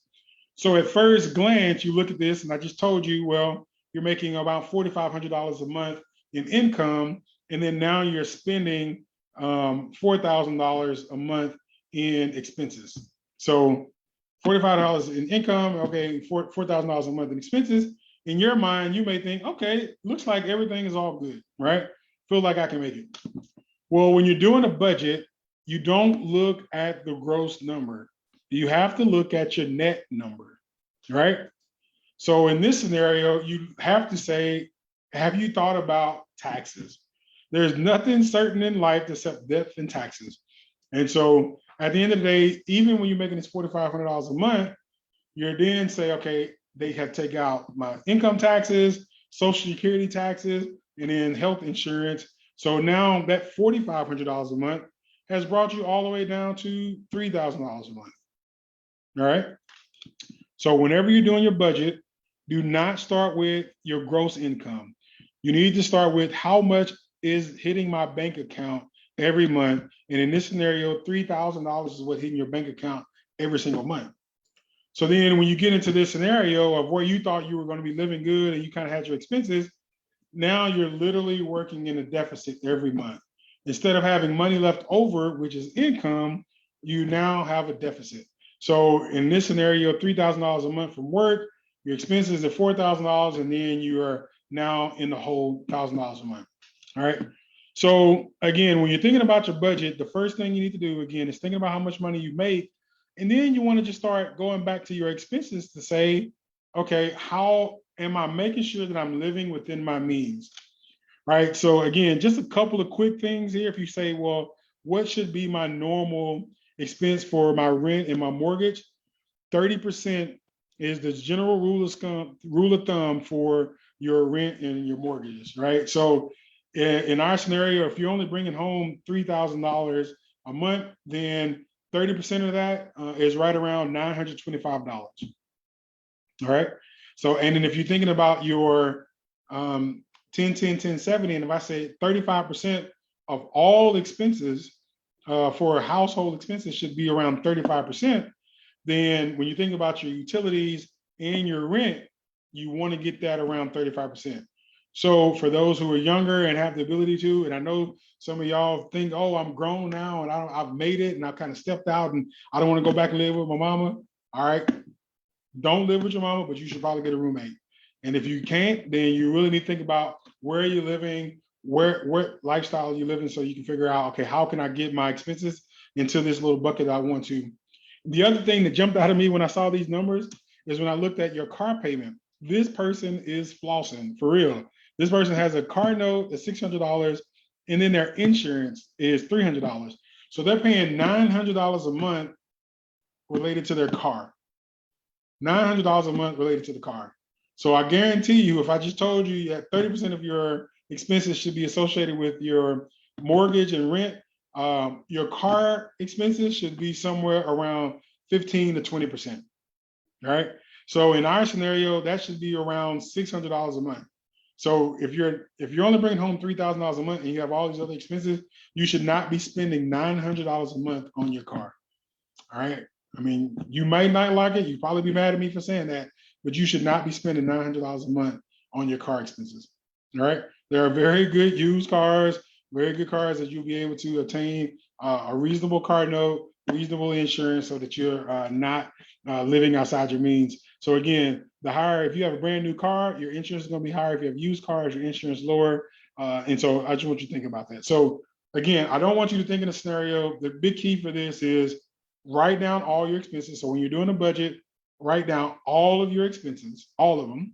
So at first glance, you look at this, and I just told you, well, you're making about $4,500 a month in income, and then now you're spending $4,000 a month in expenses. So $45 in income, okay, $4,000 a month in expenses. In your mind, you may think, okay, looks like everything is all good, right? Feel like I can make it. Well, when you're doing a budget, you don't look at the gross number. You have to look at your net number, right? So in this scenario, you have to say, have you thought about taxes? There's nothing certain in life except death and taxes. And so at the end of the day, even when you're making this $4,500 a month, you're then say, okay, they have to take out my income taxes, social security taxes, and then health insurance. So now that $4,500 a month has brought you all the way down to $3,000 a month. All right. So whenever you're doing your budget, do not start with your gross income. You need to start with how much is hitting my bank account every month. And in this scenario, $3,000 is what's hitting your bank account every single month. So then when you get into this scenario of where you thought you were going to be living good and you kind of had your expenses, now you're literally working in a deficit every month. Instead of having money left over, which is income, you now have a deficit. So in this scenario, $3,000 a month from work, your expenses are $4,000, and then you are now in the whole $1,000 a month. All right. So again, when you're thinking about your budget, the first thing you need to do again is thinking about how much money you make. And then you want to just start going back to your expenses to say, okay, how am I making sure that I'm living within my means? Right. So again, just a couple of quick things here. If you say, well, what should be my normal expense for my rent and my mortgage? 30% is the general rule of thumb for your rent and your mortgages, right? So in our scenario, if you're only bringing home $3,000 a month, then 30% of that is right around $925. All right. So, and then if you're thinking about your 10, 10, 10, 70, and if I say 35% of all expenses for household expenses should be around 35%, then when you think about your utilities and your rent, you want to get that around 35%. So for those who are younger and have the ability to, and I know some of y'all think, oh, I'm grown now and I've made it and I've kind of stepped out and I don't want to go back and live with my mama. All right, don't live with your mama, but you should probably get a roommate. And if you can't, then you really need to think about where you're living, what lifestyle you're living, so you can figure out, okay, how can I get my expenses into this little bucket I want to. The other thing that jumped out at me when I saw these numbers is when I looked at your car payment. This person is flossing, for real. This person has a car note that's $600, and then their insurance is $300. So they're paying $900 a month related to their car. $900 a month related to the car. So I guarantee you, if I just told you that 30% of your expenses should be associated with your mortgage and rent, your car expenses should be somewhere around 15 to 20%. All right. So in our scenario, that should be around $600 a month. So if you're only bringing home $3,000 a month and you have all these other expenses, you should not be spending $900 a month on your car. All right. I mean, you might not like it. You'd probably be mad at me for saying that, but you should not be spending $900 a month on your car expenses. All right. There are very good used cars, very good cars that you'll be able to obtain a reasonable car note, reasonable insurance, so that you're not living outside your means. So again, the higher, if you have a brand new car, your insurance is going to be higher. If you have used cars, your insurance lower. And so I just want you to think about that. So again, I don't want you to think in a scenario. The big key for this is write down all your expenses. So when you're doing a budget, write down all of your expenses, all of them,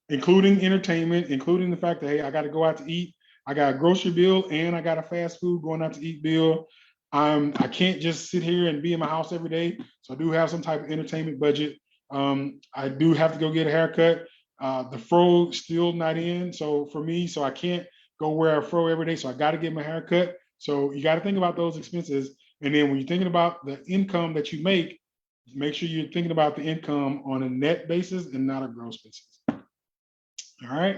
including entertainment, including the fact that, hey, I got to go out to eat. I got a grocery bill and I got a fast food going out to eat bill. I can't just sit here and be in my house every day. So I do have some type of entertainment budget. I do have to go get a haircut. The fro still not in. So for me, so I can't go wear a fro every day. So I got to get my haircut. So you got to think about those expenses. And then when you're thinking about the income that you make sure you're thinking about the income on a net basis and not a gross basis. All right.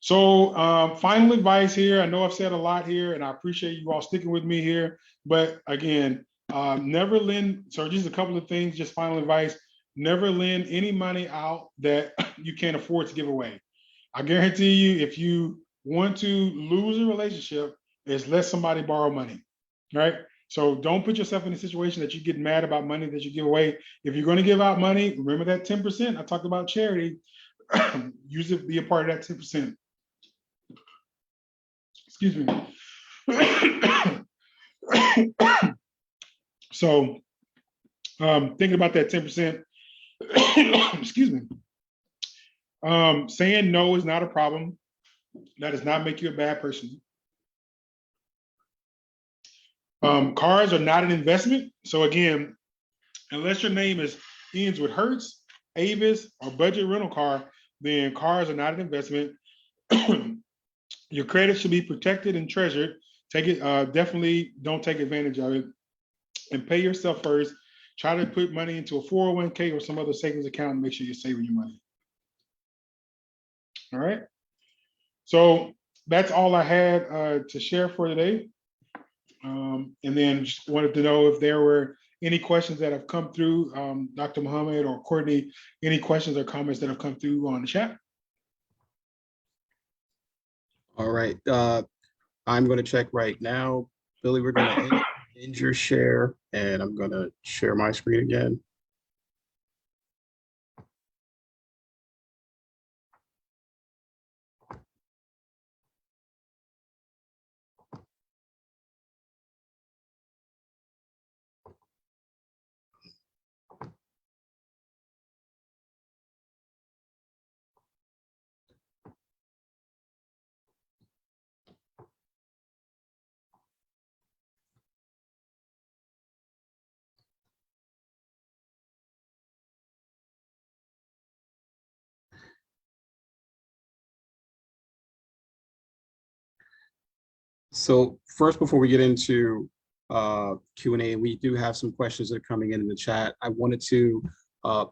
So final advice here. I know I've said a lot here and I appreciate you all sticking with me here. But again, never lend. So just a couple of things, just final advice. Never lend any money out that you can't afford to give away. I guarantee you, if you want to lose a relationship, is let somebody borrow money, right? So don't put yourself in a situation that you get mad about money that you give away. If you're going to give out money, remember that 10%. I talked about charity. Use it, be a part of that 10%. Excuse me. So thinking about that 10%, excuse me. Saying no is not a problem. That does not make you a bad person. Cars are not an investment. So again, unless your name ends with Hertz, Avis, or budget rental car, then cars are not an investment. Your credit should be protected and treasured. Take it, definitely don't take advantage of it, and pay yourself first. Try to put money into a 401k or some other savings account and make sure you're saving your money. All right. So that's all I had to share for today. And then just wanted to know if there were any questions that have come through, Dr. Muhammad or Courtney, any questions or comments that have come through on the chat? All right. I'm going to check right now. Billy, we're going to end your share, and I'm going to share my screen again. So first, before we get into Q&A, we do have some questions that are coming in the chat. I wanted to,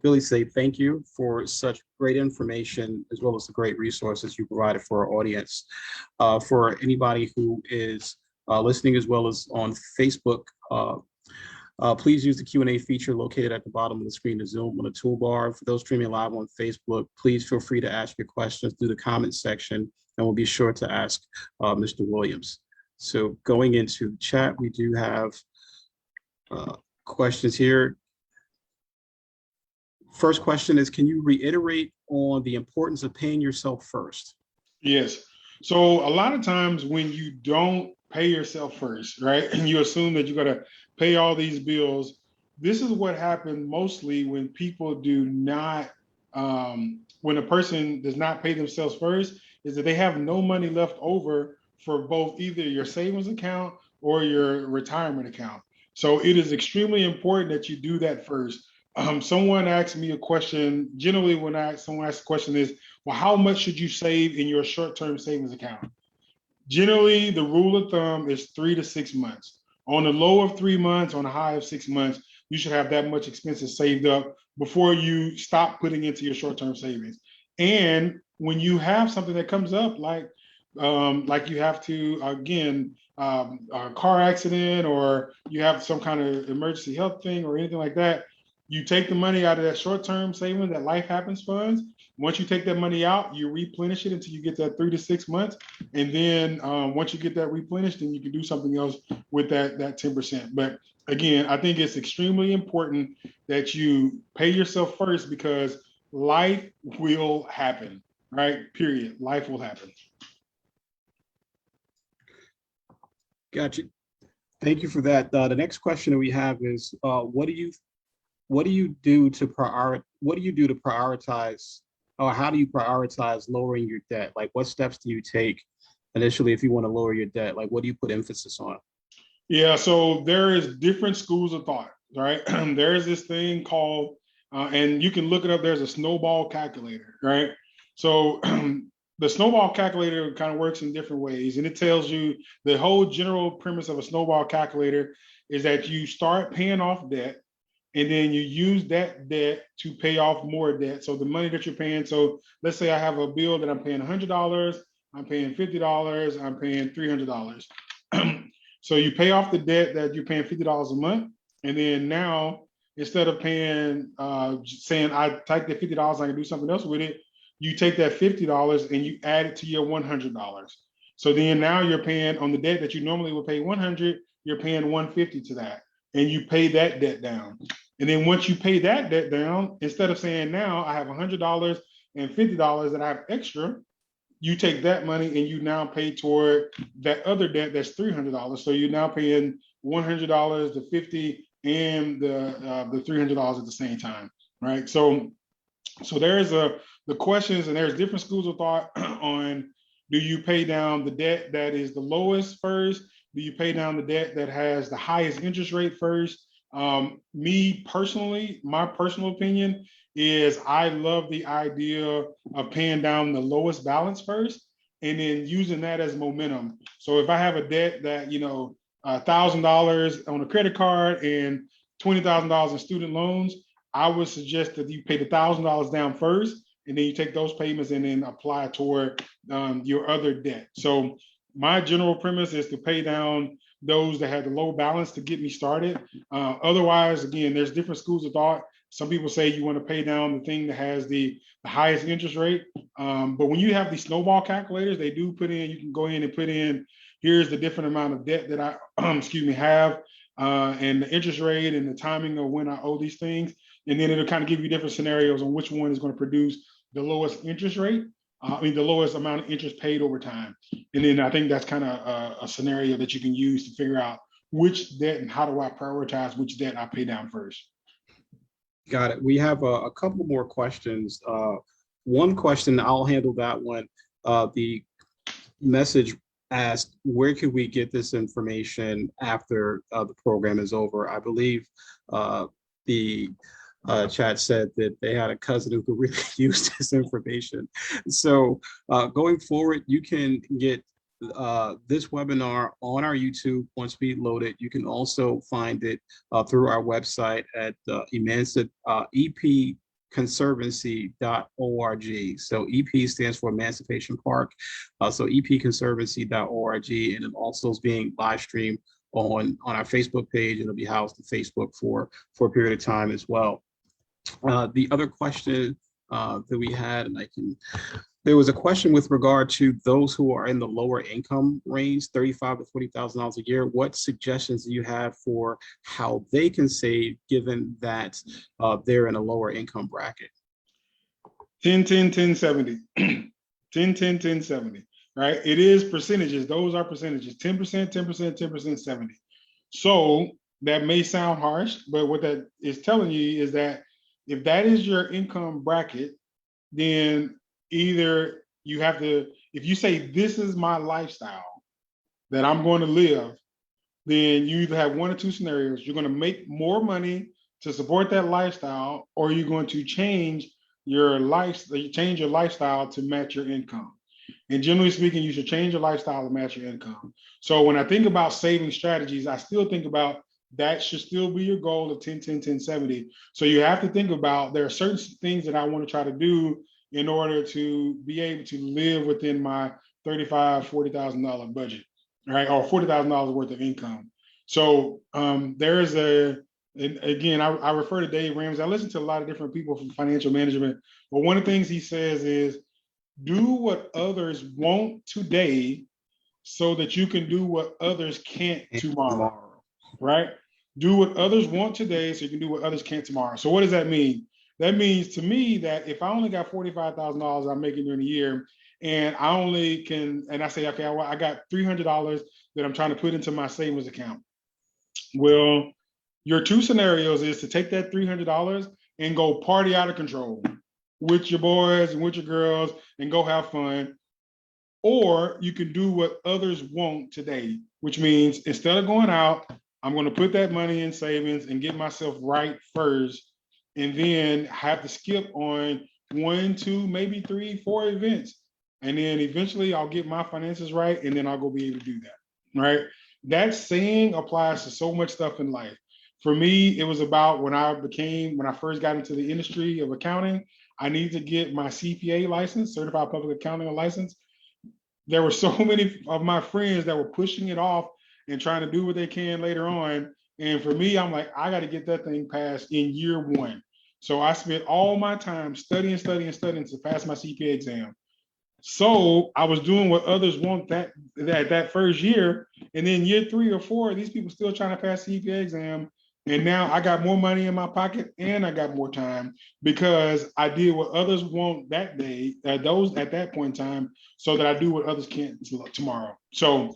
Billy, say thank you for such great information, as well as the great resources you provided for our audience. For anybody who is listening, as well as on Facebook, please use the Q&A feature located at the bottom of the screen to Zoom on the toolbar. For those streaming live on Facebook, please feel free to ask your questions through the comments section, and we'll be sure to ask Mr. Williams. So going into chat, we do have questions here. First question is, can you reiterate on the importance of paying yourself first? Yes. So a lot of times when you don't pay yourself first, right, and you assume that you're going to pay all these bills, this is what happens mostly when people do not, when a person does not pay themselves first, is that they have no money left over for both either your savings account or your retirement account. So it is extremely important that you do that first. Someone asked me a question. Generally, when someone asks a question is, well, how much should you save in your short-term savings account? Generally, the rule of thumb is 3 to 6 months. On the low of 3 months, on the high of 6 months, you should have that much expenses saved up before you stop putting into your short-term savings. And when you have something that comes up, like you have to, again, a car accident, or you have some kind of emergency health thing or anything like that, you take the money out of that short-term saving, that life happens funds. Once you take that money out, you replenish it until you get that 3 to 6 months. And then once you get that replenished, then you can do something else with that 10%. But again, I think it's extremely important that you pay yourself first, because life will happen, right? Period. Life will happen. Gotcha. Thank you for that. The next question that we have is, what do you do to prioritize, or how do you prioritize lowering your debt? Like, what steps do you take initially if you want to lower your debt? Like, what do you put emphasis on? Yeah, so there is different schools of thought, right? There is this thing called, and you can look it up, there's a snowball calculator, right? So the snowball calculator kind of works in different ways, and it tells you the whole general premise of a snowball calculator is that you start paying off debt, and then you use that debt to pay off more debt. So the money that you're paying, so let's say I have a bill that I'm paying $100, I'm paying $50, I'm paying $300. So you pay off the debt that you're paying $50 a month, and then now, instead of paying, saying I take the $50, I can do something else with it, you take that $50 and you add it to your $100. So then now you're paying on the debt that you normally would pay 100, you're paying 150 to that, and you pay that debt down. And then once you pay that debt down, instead of saying now I have $100 and $50 that I have extra, you take that money and you now pay toward that other debt that's $300. So you're now paying $100, the 50, and the $300 at the same time, right? So there's the questions, and there's different schools of thought on, do you pay down the debt that is the lowest first? Do you pay down the debt that has the highest interest rate first? Me personally, my personal opinion is I love the idea of paying down the lowest balance first, and then using that as momentum. So if I have a debt that, $1,000 on a credit card and $20,000 in student loans, I would suggest that you pay the $1,000 down first, and then you take those payments and then apply toward your other debt. So my general premise is to pay down those that have the low balance to get me started. Otherwise, again, there's different schools of thought. Some people say you want to pay down the thing that has the highest interest rate. But when you have these snowball calculators, they do put in, you can go in and put in, here's the different amount of debt that I, have, and the interest rate and the timing of when I owe these things. And then it'll kind of give you different scenarios on which one is going to produce the lowest interest rate. The lowest amount of interest paid over time. And then I think that's kind of a scenario that you can use to figure out which debt and how do I prioritize which debt I pay down first. Got it. We have a couple more questions. One question, I'll handle that one. The message asked, where could we get this information after the program is over? I believe the chat said that they had a cousin who could really use this information. So going forward, you can get this webinar on our YouTube once we load it. You can also find it through our website at epconservancy.org. So EP stands for Emancipation Park. So epconservancy.org, and it also is being live streamed on our Facebook page. It'll be housed in Facebook for a period of time as well. The other question that we had, and there was a question with regard to those who are in the lower income range, $35,000 to $40,000 a year. What suggestions do you have for how they can save, given that they're in a lower income bracket? 10, 10, 10, 70. 10, 10, 10, 70, right? It is percentages. Those are percentages, 10%, 10%, 10%, 70. So that may sound harsh, but what that is telling you is that if that is your income bracket, then either you have to, if you say this is my lifestyle that I'm going to live, then you either have one or two scenarios. You're going to make more money to support that lifestyle, or you're going to change your lifestyle to match your income. And generally speaking, you should change your lifestyle to match your income. So when I think about saving strategies, I still think about that should still be your goal of 10, 10, 10, 70. So you have to think about, there are certain things that I want to try to do in order to be able to live within my $35,000, $40,000 budget, right? Or $40,000 worth of income. So there is and again, I refer to Dave Ramsey. I listen to a lot of different people from financial management, but one of the things he says is, do what others want today so that you can do what others can't tomorrow, right? Do what others want today so you can do what others can't tomorrow. So what does that mean? That means to me that if I only got $45,000 I'm making during the year, and I only can, and I say, okay, I got $300 that I'm trying to put into my savings account. Well, your two scenarios is to take that $300 and go party out of control with your boys and with your girls and go have fun. Or you can do what others want today, which means instead of going out, I'm going to put that money in savings and get myself right first, and then have to skip on 1, 2, maybe 3, 4 events. And then eventually I'll get my finances right, and then I'll go be able to do that, right? That saying applies to so much stuff in life. For me, it was about when I first got into the industry of accounting, I needed to get my CPA license, Certified Public Accounting License. There were so many of my friends that were pushing it off and trying to do what they can later on. And for me, I'm like, I got to get that thing passed in year 1. So I spent all my time studying to pass my CPA exam. So I was doing what others want that first year. And then year 3 or 4, these people still trying to pass the CPA exam. And now I got more money in my pocket and I got more time because I did what others want that day, at that point in time, so that I do what others can't tomorrow. So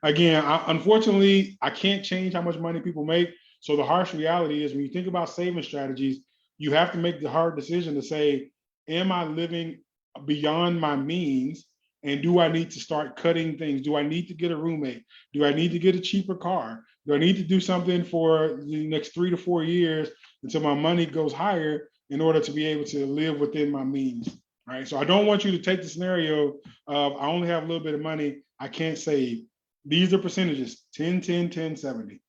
again, unfortunately, I can't change how much money people make. So the harsh reality is when you think about saving strategies, you have to make the hard decision to say, am I living beyond my means? And do I need to start cutting things? Do I need to get a roommate? Do I need to get a cheaper car? Do I need to do something for the next 3 to 4 years until my money goes higher in order to be able to live within my means, right? So I don't want you to take the scenario of I only have a little bit of money, I can't save. These are percentages, 10, 10, 10, 70.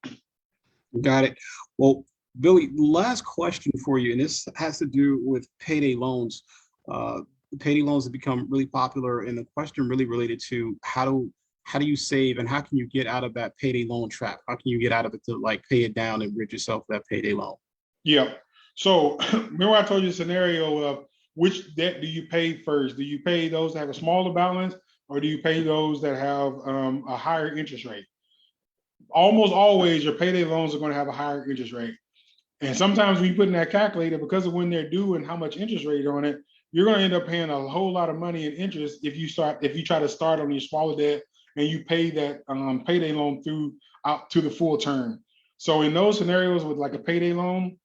Got it. Well, Billy, last question for you, and this has to do with payday loans. Payday loans have become really popular, and the question really related to how do you save and how can you get out of that payday loan trap? How can you get out of it to like pay it down and rid yourself of that payday loan? Yeah. So remember I told you the scenario of which debt do you pay first? Do you pay those that have a smaller balance, or do you pay those that have a higher interest rate? Almost always your payday loans are going to have a higher interest rate. And sometimes when you put in that calculator, because of when they're due and how much interest rate on it, you're going to end up paying a whole lot of money in interest if you try to start on your smaller debt and you pay that payday loan out to the full term. So in those scenarios with like a payday loan,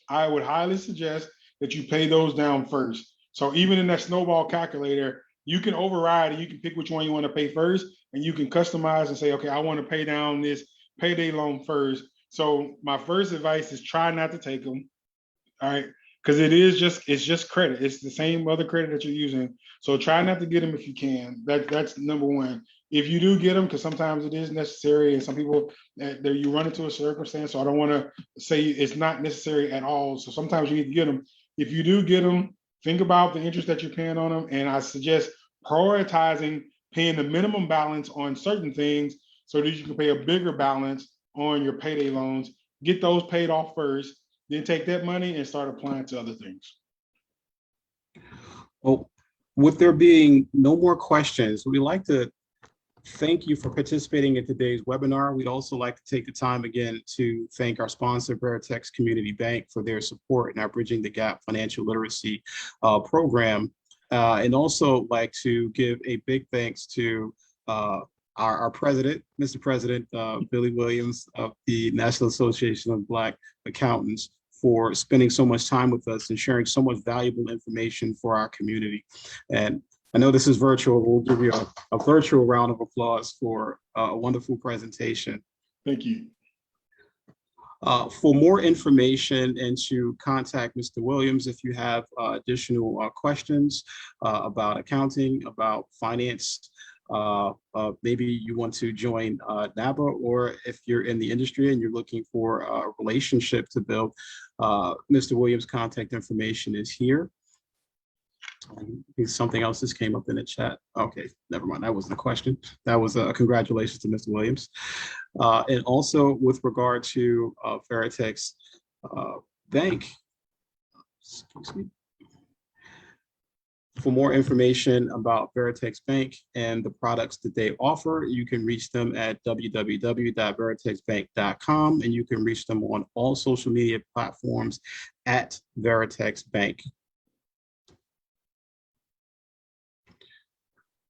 I would highly suggest that you pay those down first. So even in that Snowball Calculator, you can override and you can pick which one you want to pay first, and you can customize and say, okay, I want to pay down this payday loan first. So my first advice is try not to take them, all right? Because it's just credit. It's the same other credit that you're using. So try not to get them if you can. That's number one. If you do get them, because sometimes it is necessary, and some people you run into a circumstance. So I don't want to say it's not necessary at all. So sometimes you need to get them. If you do get them, think about the interest that you're paying on them, and I suggest prioritizing paying the minimum balance on certain things so that you can pay a bigger balance on your payday loans. Get those paid off first. Then take that money and start applying to other things. Well, with there being no more questions, we'd like to thank you for participating in today's webinar. We'd also like to take the time again to thank our sponsor, Veritex Community Bank, for their support in our Bridging the Gap financial literacy program. And also like to give a big thanks to our president, Mr. President, Billy Williams of the National Association of Black Accountants, for spending so much time with us and sharing so much valuable information for our community. And I know this is virtual. We'll give you a virtual round of applause for a wonderful presentation. Thank you. For more information and to contact Mr. Williams if you have additional questions about accounting, about finance, maybe you want to join NABA, or if you're in the industry and you're looking for a relationship to build, Mr. Williams' contact information is here. Something else just came up in the chat. Okay, never mind. That wasn't a question. That was a congratulations to Mr. Williams. And also with regard to Veritex Bank, excuse me. For more information about Veritex Bank and the products that they offer, you can reach them at www.veritexbank.com, and you can reach them on all social media platforms at Veritex Bank.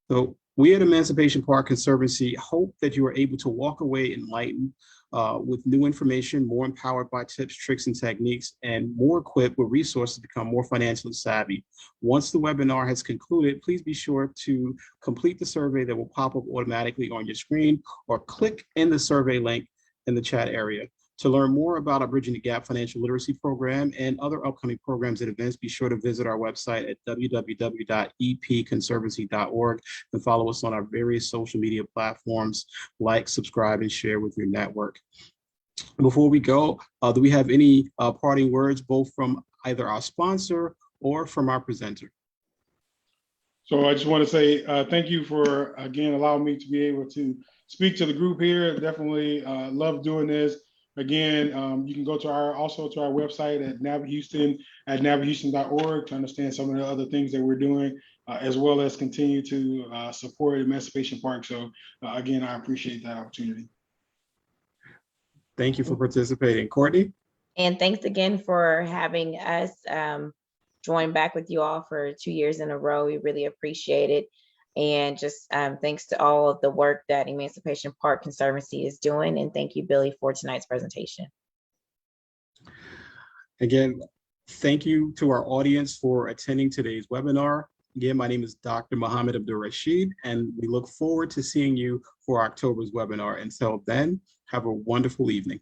So we at Emancipation Park Conservancy hope that you are able to walk away enlightened with new information, more empowered by tips, tricks, and techniques, and more equipped with resources to become more financially savvy. Once the webinar has concluded, please be sure to complete the survey that will pop up automatically on your screen, or click in the survey link in the chat area. To learn more about our Bridging the Gap Financial Literacy Program and other upcoming programs and events, be sure to visit our website at www.epconservancy.org and follow us on our various social media platforms. Like, subscribe, and share with your network. Before we go, do we have any parting words, both from either our sponsor or from our presenter? So I just want to say thank you for, again, allowing me to be able to speak to the group here. Definitely love doing this. Again, you can go to our website at navhouston.org to understand some of the other things that we're doing, as well as continue to support Emancipation Park. So again, I appreciate that opportunity. Thank you for participating. Courtney? And thanks again for having us join back with you all for 2 years in a row. We really appreciate it. And just thanks to all of the work that Emancipation Park Conservancy is doing. And thank you, Billy, for tonight's presentation. Again, thank you to our audience for attending today's webinar. Again, my name is Dr. Mohammed Abdul Rashid, and we look forward to seeing you for October's webinar. Until then, have a wonderful evening.